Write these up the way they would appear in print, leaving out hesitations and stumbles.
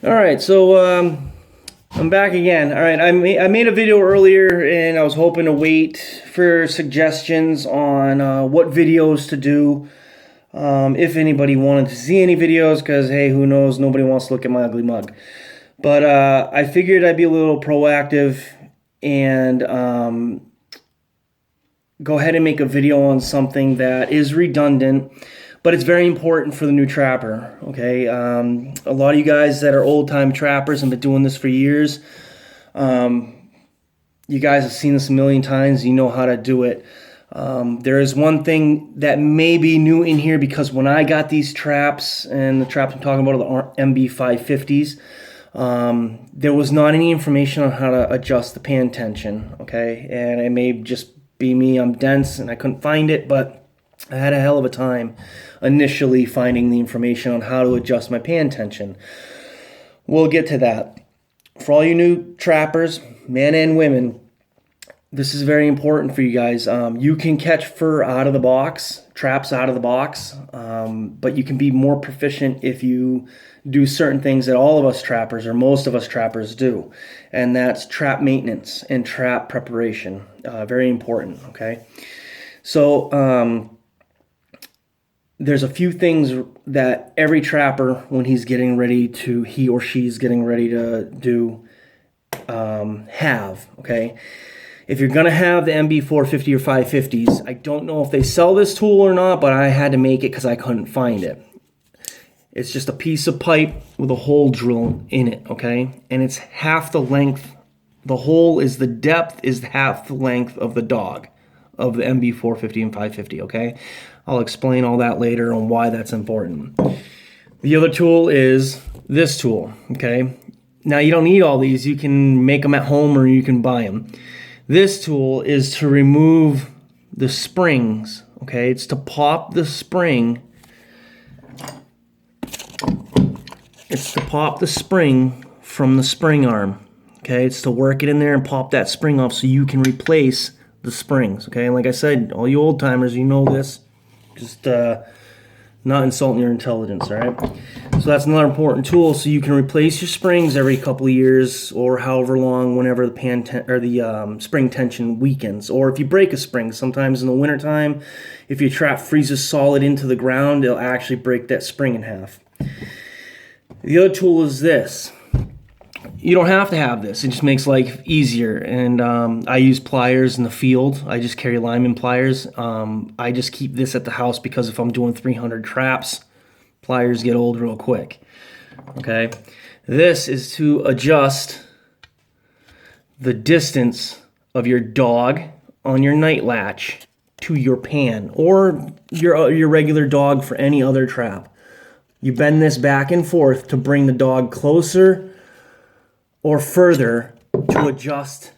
All right, so I'm back again. All right, I made a video earlier, and I was hoping to wait for suggestions on what videos to do. If anybody wanted to see any videos, because hey, who knows? Nobody wants to look at my ugly mug. But I figured I'd be a little proactive and go ahead and make a video on something that is redundant, but it's very important for the new trapper, okay? A lot of you guys that are old-time trappers and been doing this for years, you guys have seen this a million times. You know how to do it. There is one thing that may be new in here, because when I got these traps, and the traps I'm talking about are the MB550s, there was not any information on how to adjust the pan tension, okay? And it may just be me, I'm dense and I couldn't find it, but I had a hell of a time initially finding the information on how to adjust my pan tension. We'll get to that. For all you new trappers, men and women, this is very important for you guys. You can catch fur out of the box, traps out of the box, but you can be more proficient if you do certain things that all of us trappers, or most of us trappers, do. And that's trap maintenance and trap preparation. Very important, okay? So there's a few things that every trapper, when he's getting ready to, he or she's getting ready to do, have, okay? If you're going to have the MB450 or 550s, I don't know if they sell this tool or not, but I had to make it because I couldn't find it. It's just a piece of pipe with a hole drill in it, okay? And it's half the length. The hole is, the depth is half the length of the dog of the MB450 and 550, okay? I'll explain all that later on why that's important. The other tool is this tool, okay? Now, you don't need all these. You can make them at home or you can buy them. This tool is to remove the springs, okay? It's to pop the spring. It's to pop the spring from the spring arm, okay? It's to work it in there and pop that spring off so you can replace the springs, okay? And like I said, all you old timers, you know this. Just not insulting your intelligence, all right? So that's another important tool, so you can replace your springs every couple of years or however long, whenever the spring tension weakens. Or if you break a spring, sometimes in the wintertime, if your trap freezes solid into the ground, it'll actually break that spring in half. The other tool is this. You don't have to have this. It just makes life easier. And I use pliers in the field. I just carry lineman pliers. I just keep this at the house because if I'm doing 300 traps, pliers get old real quick. Okay? This is to adjust the distance of your dog on your night latch to your pan, or your regular dog for any other trap. You bend this back and forth to bring the dog closer or further to adjust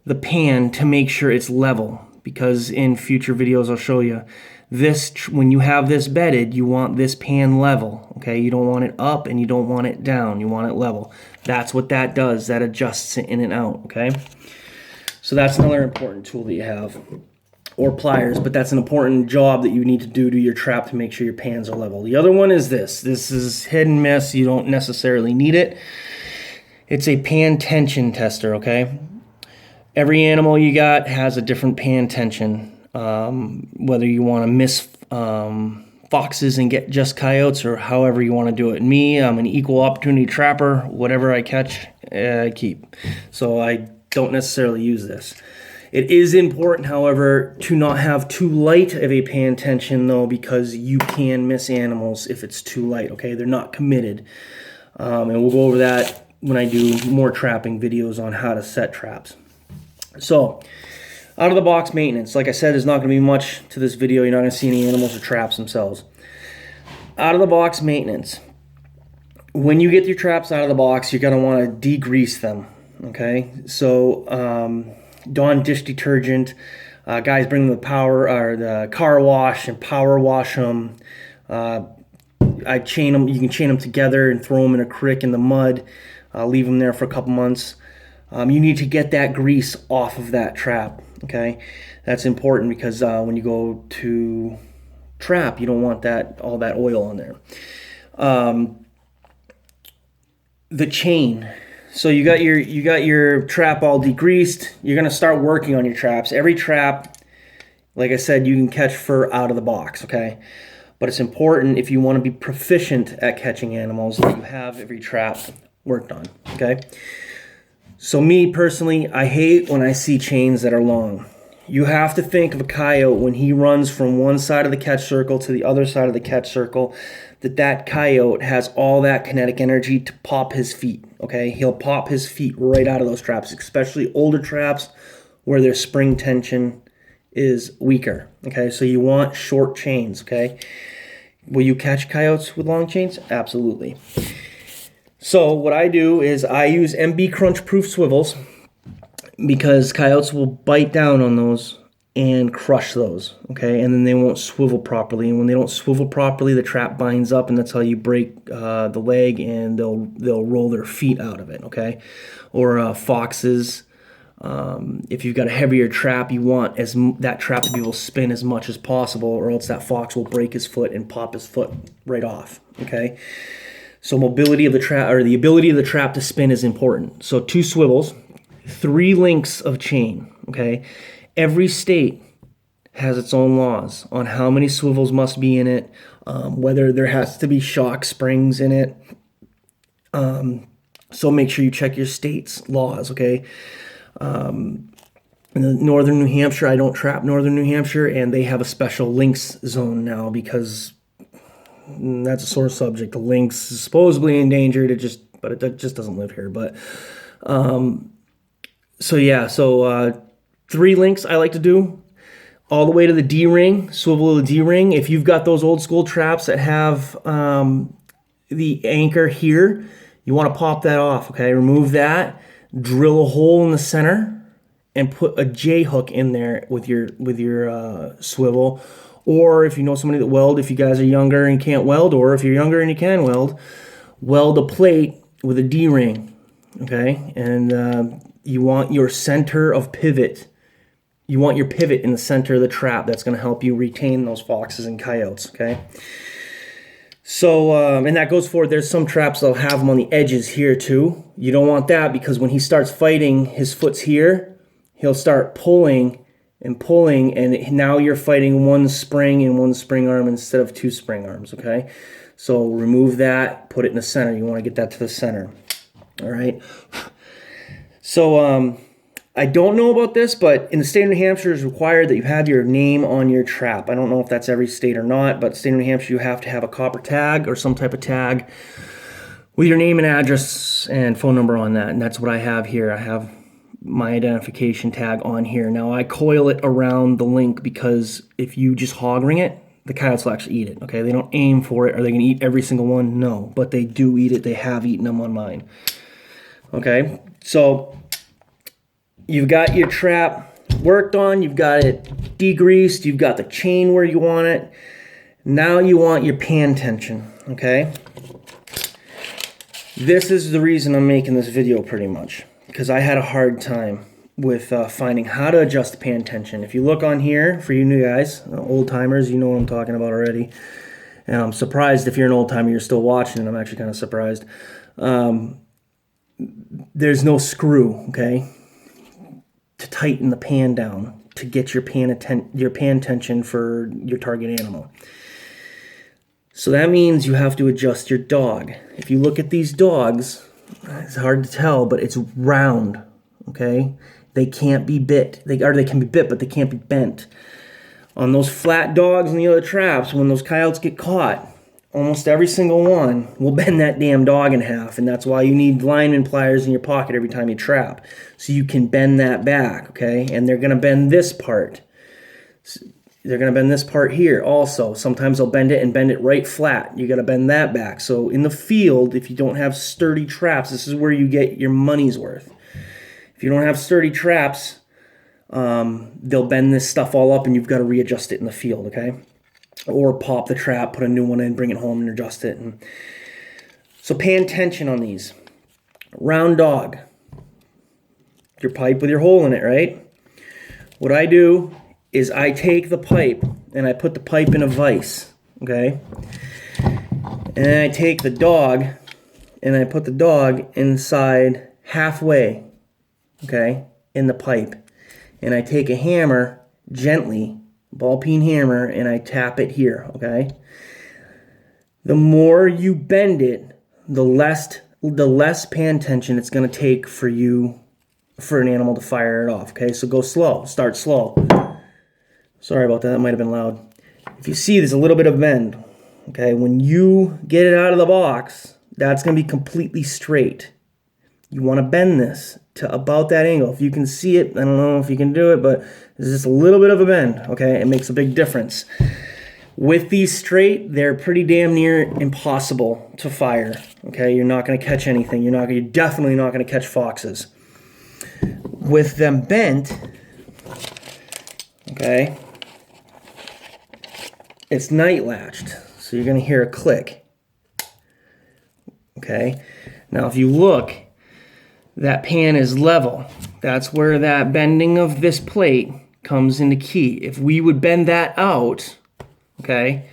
the pan to make sure it's level. Because in future videos I'll show you this, when you have this bedded, you want this pan level, okay? You don't want it up and you don't want it down. You want it level. That's what that does. That adjusts it in and out, okay? So that's another important tool that you have. Or pliers, but that's an important job that you need to do to your trap to make sure your pans are level. The other one is this. This is hit and miss. You don't necessarily need it. It's a pan tension tester, okay? Every animal you got has a different pan tension. Whether you want to miss foxes and get just coyotes, or however you want to do it. Me, I'm an equal opportunity trapper. Whatever I catch, I keep. So I don't necessarily use this. It is important, however, to not have too light of a pan tension, though, because you can miss animals if it's too light, okay? They're not committed. And we'll go over that when I do more trapping videos on how to set traps. So, out of the box maintenance. Like I said, there's not going to be much to this video. You're not going to see any animals or traps themselves. Out of the box maintenance. When you get your traps out of the box, you're going to want to degrease them, okay? So, Dawn dish detergent. Guys bring the power or the car wash and power wash them. I chain them. You can chain them together and throw them in a creek in the mud. Leave them there for a couple months. You need to get that grease off of that trap. Okay, that's important because when you go to trap, you don't want all that oil on there. the chain. So you got your trap all degreased. You're gonna start working on your traps. Every trap, like I said, you can catch fur out of the box, okay? But it's important if you want to be proficient at catching animals that you have every trap worked on, okay? So me personally, I hate when I see chains that are long. You have to think of a coyote when he runs from one side of the catch circle to the other side of the catch circle, that coyote has all that kinetic energy to pop his feet, okay? He'll pop his feet right out of those traps, especially older traps where their spring tension is weaker, okay? So you want short chains, okay? Will you catch coyotes with long chains? Absolutely. So what I do is I use MB Crunch Proof swivels because coyotes will bite down on those and crush those, okay? And then they won't swivel properly. And when they don't swivel properly, the trap binds up, and that's how you break the leg, and they'll roll their feet out of it, okay? Or foxes. If you've got a heavier trap, you want that trap to be able to spin as much as possible, or else that fox will break his foot and pop his foot right off, okay? So mobility of the trap, or the ability of the trap to spin, is important. So 2 swivels, 3 links of chain, okay? Every state has its own laws on how many swivels must be in it, whether there has to be shock springs in it. So make sure you check your state's laws, okay? In northern New Hampshire, I don't trap northern New Hampshire, and they have a special lynx zone now because that's a sore subject. The lynx is supposedly endangered, but it just doesn't live here. But so yeah, 3 links I like to do, all the way to the D-ring, swivel to the D-ring. If you've got those old school traps that have the anchor here, you want to pop that off, okay? Remove that, drill a hole in the center, and put a J-hook in there with your swivel. Or if you know somebody that weld, if you guys are younger and can't weld, or if you're younger and you can weld a plate with a D-ring, okay? And you want your center of pivot. You want your pivot in the center of the trap. That's going to help you retain those foxes and coyotes, okay? So, and that goes forward. There's some traps that'll have them on the edges here too. You don't want that, because when he starts fighting, his foot's here. He'll start pulling, and now you're fighting one spring and one spring arm instead of 2 spring arms, okay? So remove that, put it in the center. You want to get that to the center, all right? So, I don't know about this, but in the state of New Hampshire, it's required that you have your name on your trap. I don't know if that's every state or not, but state of New Hampshire, you have to have a copper tag or some type of tag with your name and address and phone number on that. And that's what I have here. I have my identification tag on here. Now, I coil it around the link because if you just hog ring it, the coyotes will actually eat it, okay? They don't aim for it. Are they going to eat every single one? No, but they do eat it. They have eaten them on mine, okay? So you've got your trap worked on, you've got it degreased, you've got the chain where you want it. Now you want your pan tension, okay? This is the reason I'm making this video pretty much, because I had a hard time with finding how to adjust the pan tension. If you look on here, for you new guys, old timers, you know what I'm talking about already. And I'm surprised if you're an old timer, you're still watching, and I'm actually kind of surprised. There's no screw, okay, to tighten the pan down to get your pan tension for your target animal. So that means you have to adjust your dog. If you look at these dogs, it's hard to tell, but it's round, okay? They can't be bit. They can be bit, but they can't be bent. On those flat dogs and the other traps, when those coyotes get caught, almost every single one will bend that damn dog in half, and that's why you need lineman pliers in your pocket every time you trap, so you can bend that back, okay? And they're gonna bend this part. They're gonna bend this part here also. Sometimes they'll bend it and bend it right flat. You gotta bend that back. So in the field, if you don't have sturdy traps, this is where you get your money's worth. If you don't have sturdy traps, they'll bend this stuff all up, and you've got to readjust it in the field, okay? Or pop the trap, put a new one in, bring it home, and adjust it. And so pan tension on these. Round dog. Your pipe with your hole in it, right? What I do is I take the pipe and I put the pipe in a vise, okay? And then I take the dog and I put the dog inside halfway, okay, in the pipe. And I take a hammer gently, ball peen hammer, and I tap it here, okay? The more you bend it, the less pan tension it's going to take for an animal to fire it off, okay? So go slow, start slow. Sorry about that, that might have been loud. If you see there's a little bit of bend, okay? When you get it out of the box, that's going to be completely straight. You want to bend this to about that angle. If you can see it, I don't know if you can do it, but there's just a little bit of a bend, okay? It makes a big difference. With these straight, they're pretty damn near impossible to fire, okay? You're not going to catch anything. You're definitely not going to catch foxes. With them bent, okay, it's night latched, so you're going to hear a click, okay? Now, if you look, that pan is level. That's where that bending of this plate comes into key. If we would bend that out, okay,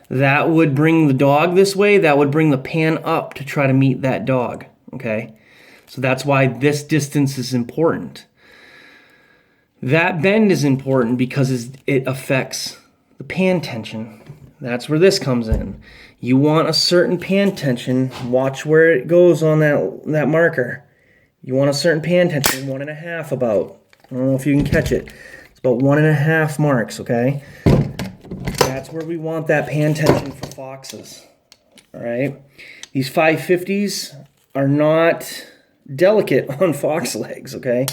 that would bring the dog this way. That would bring the pan up to try to meet that dog, okay? So that's why this distance is important. That bend is important because it affects the pan tension. That's where this comes in. You want a certain pan tension. Watch where it goes on that marker. You want a certain pan tension, 1.5 about. I don't know if you can catch it. It's about 1.5 marks, okay? That's where we want that pan tension for foxes, all right? These 550s are not delicate on fox legs, okay?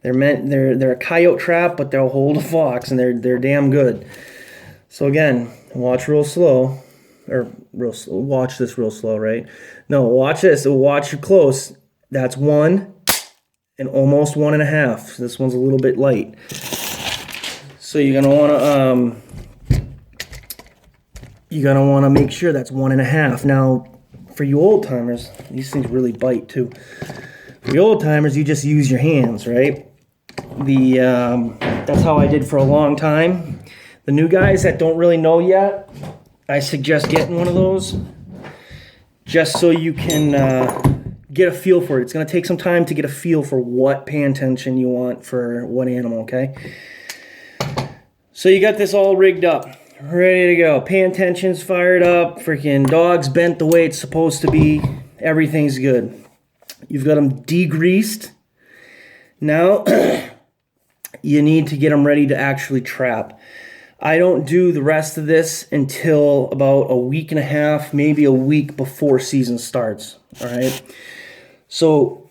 They're a coyote trap, but they'll hold a fox, and they're damn good. So again, watch real slow, or real slow. Watch this real slow, right? No, watch this. Watch close. That's 1 and almost 1.5. This one's a little bit light. So you're gonna wanna make sure that's 1.5. Now, for you old timers, these things really bite too. For you old timers, you just use your hands, right? That's how I did for a long time. The new guys that don't really know yet, I suggest getting one of those, just so you can get a feel for it. It's going to take some time to get a feel for what pan tension you want for what animal, okay? So you got this all rigged up, ready to go. Pan tension's fired up, freaking dog's bent the way it's supposed to be. Everything's good. You've got them degreased. Now, you need to get them ready to actually trap. I don't do the rest of this until about a week and a half, maybe a week before season starts, all right? So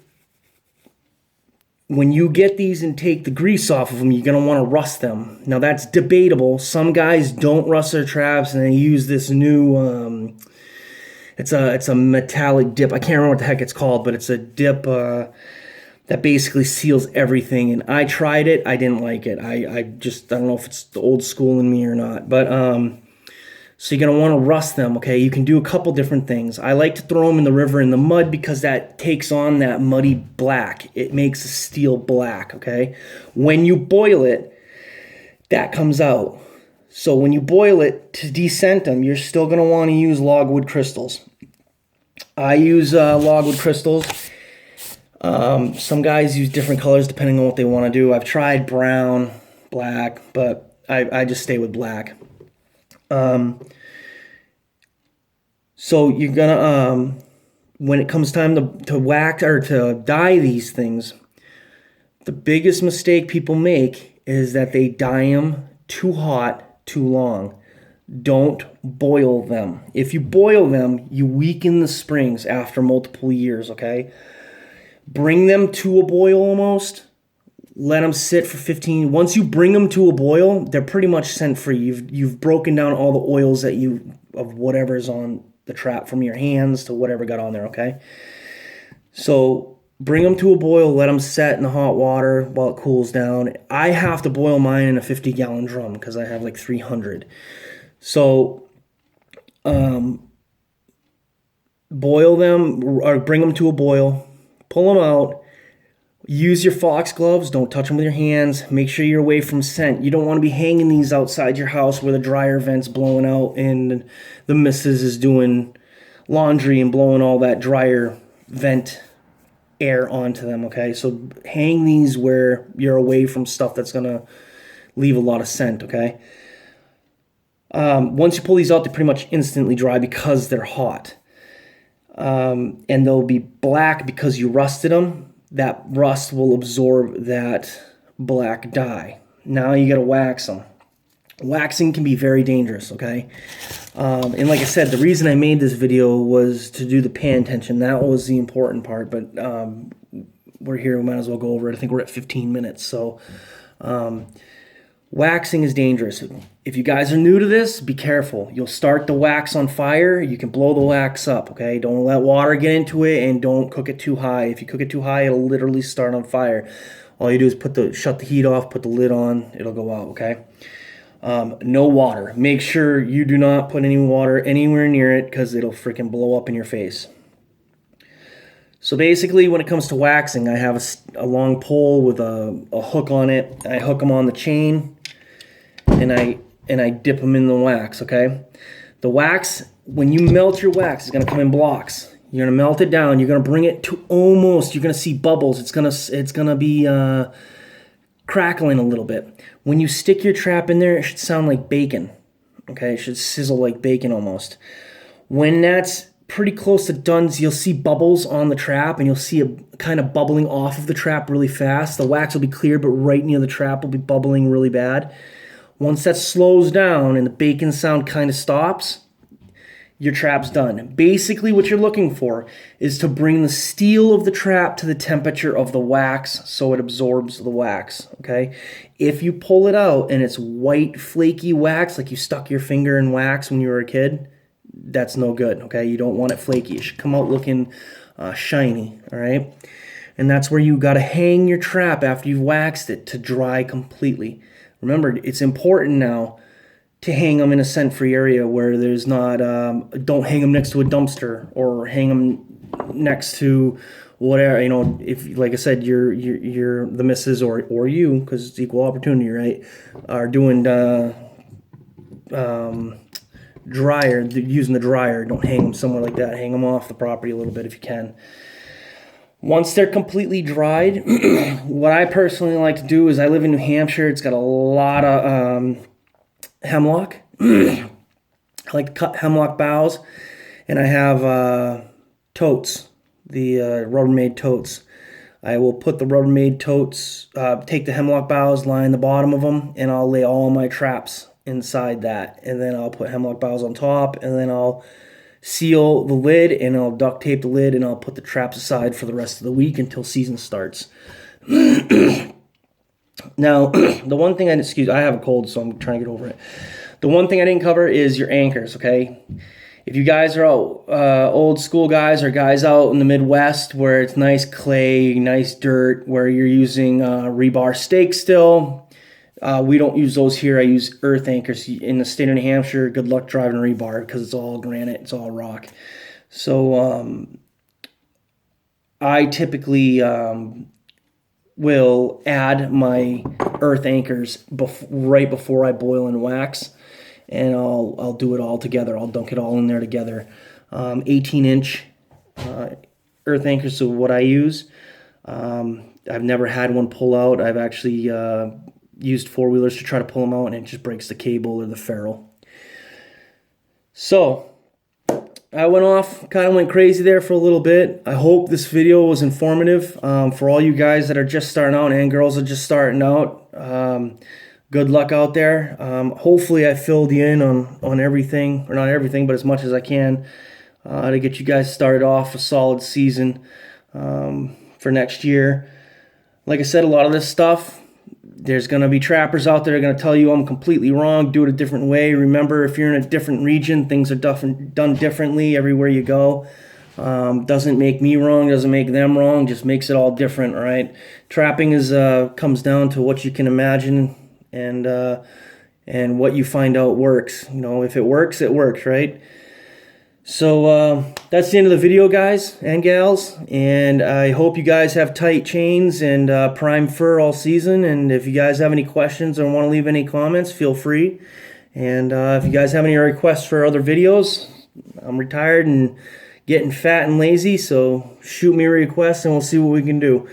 when you get these and take the grease off of them, you're going to want to rust them. Now, that's debatable. Some guys don't rust their traps, and they use this new, it's a metallic dip. I can't remember what the heck it's called, but it's a dip that basically seals everything. And I tried it. I didn't like it. I don't know if it's the old school in me or not. But so you're going to want to rust them, okay? You can do a couple different things. I like to throw them in the river in the mud because that takes on that muddy black. It makes the steel black, okay? When you boil it, that comes out. So when you boil it, to descent them, you're still going to want to use logwood crystals. I use logwood crystals. Some guys use different colors depending on what they want to do. I've tried brown, black, but I just stay with black. So you're gonna, when it comes time to wax or to dye these things, the biggest mistake people make is that they dye them too hot, too long. Don't boil them. If you boil them, you weaken the springs after multiple years, okay? Bring them to a boil almost. Let them sit for 15. Once you bring them to a boil, they're pretty much scent free. You've broken down all the oils of whatever's on the trap, from your hands to whatever got on there, okay? So bring them to a boil, let them set in the hot water while it cools down. I have to boil mine in a 50-gallon drum because I have like 300. So boil them or bring them to a boil, pull them out. Use your fox gloves. Don't touch them with your hands. Make sure you're away from scent. You don't want to be hanging these outside your house where the dryer vent's blowing out and the missus is doing laundry and blowing all that dryer vent air onto them, okay? So hang these where you're away from stuff that's gonna leave a lot of scent, okay? Once you pull these out, they pretty much instantly dry because they're hot. And they'll be black because you rusted them. That rust will absorb that black dye. Now you gotta wax them. Waxing can be very dangerous, okay? And like I said, the reason I made this video was to do the pan tension. That was the important part, but we're here, we might as well go over it. I think we're at 15 minutes, so waxing is dangerous. If you guys are new to this, be careful. You'll start the wax on fire, you can blow the wax up, okay? Don't let water get into it, and don't cook it too high. If you cook it too high, it'll literally start on fire. All you do is shut the heat off, put the lid on, it'll go out, okay? No water. Make sure you do not put any water anywhere near it because it'll freaking blow up in your face. So basically, when it comes to waxing, I have a long pole with a hook on it. I hook them on the chain, and I dip them in the wax, okay? The wax, when you melt your wax, it's going to come in blocks. You're going to melt it down. You're going to bring it to almost, you're going to see bubbles. It's going to be crackling a little bit. When you stick your trap in there, it should sound like bacon. Okay, it should sizzle like bacon almost. When that's pretty close to done, you'll see bubbles on the trap, and you'll see a kind of bubbling off of the trap really fast. The wax will be clear, but right near the trap will be bubbling really bad. Once that slows down and the bacon sound kind of stops, your trap's done. Basically, what you're looking for is to bring the steel of the trap to the temperature of the wax so it absorbs the wax, okay? If you pull it out and it's white, flaky wax, like you stuck your finger in wax when you were a kid, that's no good, okay? You don't want it flaky. It should come out looking shiny, all right? And that's where you got to hang your trap after you've waxed it to dry completely. Remember, it's important now to hang them in a scent-free area where there's not, don't hang them next to a dumpster or hang them next to whatever, you know, if, like I said, you're the missus or you, because it's equal opportunity, right, are doing dryer, using the dryer, don't hang them somewhere like that. Hang them off the property a little bit if you can. Once they're completely dried, what I personally like to do is, I live in New Hampshire. It's got a lot of hemlock. I like to cut hemlock boughs, and I have totes, the Rubbermaid totes. I will put the Rubbermaid totes, take the hemlock boughs, line the bottom of them, and I'll lay all my traps inside that, and then I'll put hemlock boughs on top, and then I'll seal the lid, and I'll duct tape the lid, and I'll put the traps aside for the rest of the week until season starts. Now, the one thing I have a cold, so I'm trying to get over it. The one thing I didn't cover is your anchors, okay? If you guys are out, old school guys or guys out in the Midwest where it's nice clay, nice dirt, where you're using rebar stakes still, we don't use those here. I use earth anchors. In the state of New Hampshire, good luck driving rebar because it's all granite, it's all rock. So I typically will add my earth anchors right before I boil and wax, and I'll do it all together. I'll dunk it all in there together. 18-inch earth anchors, so what I use. I've never had one pull out. I've actually used four-wheelers to try to pull them out, and it just breaks the cable or the ferrule. So I went crazy there for a little bit. I hope this video was informative for all you guys that are just starting out and girls that are just starting out. Good luck out there. Hopefully I filled you in on everything, or not everything, but as much as I can to get you guys started off a solid season for next year. Like I said, a lot of this stuff, there's going to be trappers out there that are going to tell you I'm completely wrong, do it a different way. Remember, if you're in a different region, things are done differently everywhere you go. Doesn't make me wrong, doesn't make them wrong, just makes it all different, all right? Trapping comes down to what you can imagine and what you find out works. You know, if it works, right? So that's the end of the video, guys and gals, and I hope you guys have tight chains and prime fur all season. And if you guys have any questions or want to leave any comments, feel free. And if you guys have any requests for other videos, I'm retired and getting fat and lazy, so shoot me a request and we'll see what we can do.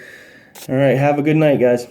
All right, have a good night, guys.